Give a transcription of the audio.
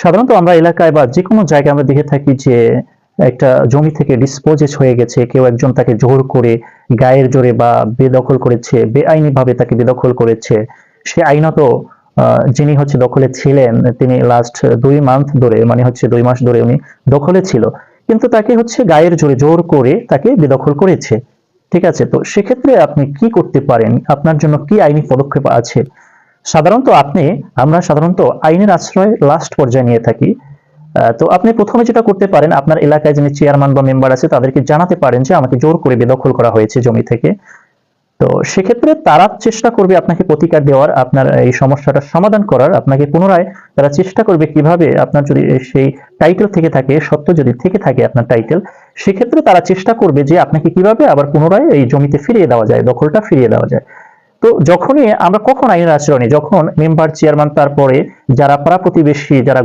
সাধারণত আমরা এলাকায় বা যেকোনো জায়গায় আমরা দেখে থাকি যে একটা জমি থেকে ডিসপোজেস হয়ে গেছে, কেউ একজন তাকে জোর করে গায়ের জোরে বা বেদখল করেছে, বেআইনি ভাবে তাকে বেদখল করেছে। সে আইনত যিনি হচ্ছে দখলে ছিলেন, তিনি লাস্ট 2 মান্থ ধরে, মানে হচ্ছে 2 মাস ধরে উনি দখলে ছিল, কিন্তু তাকে হচ্ছে গায়ের জোরে জোর করে তাকে বেদখল করেছে। ঠিক আছে, তো সেক্ষেত্রে আপনি কি করতে পারেন? আপনার জন্য কি আইনি পদক্ষেপ আছে? আমরা সাধারণত আইনের আশ্রয় লাস্ট পর্যায়ে নিয়ে থাকি। তো আপনি প্রথমে যেটা করতে পারেন, আপনার এলাকায় যিনি চেয়ারম্যান বা মেম্বার আছে তাদেরকে জানাতে পারেন যে আমাকে জোর করে বেদখল করা হয়েছে জমি থেকে। তো সেক্ষেত্রে তারা চেষ্টা করবে আপনাকে প্রতিকার দেওয়ার, আপনার এই সমস্যাটার সমাধান করার। আপনাকে পুনরায় তারা চেষ্টা করবে কিভাবে, আপনার যদি সেই টাইটেল থেকে থাকে, সত্য যদি থেকে থাকে আপনার টাইটেল, সেক্ষেত্রে তারা চেষ্টা করবে যে আপনাকে কিভাবে আবার পুনরায় এই জমিতে ফিরিয়ে দেওয়া যায়, দখলটা ফিরিয়ে দেওয়া যায়। তো যখনই আমরা কখন আইনের আশ্রয় নিই, যখন মেম্বার, চেয়ারম্যান, তারপরে যারা পাড়া প্রতিবেশী, যারা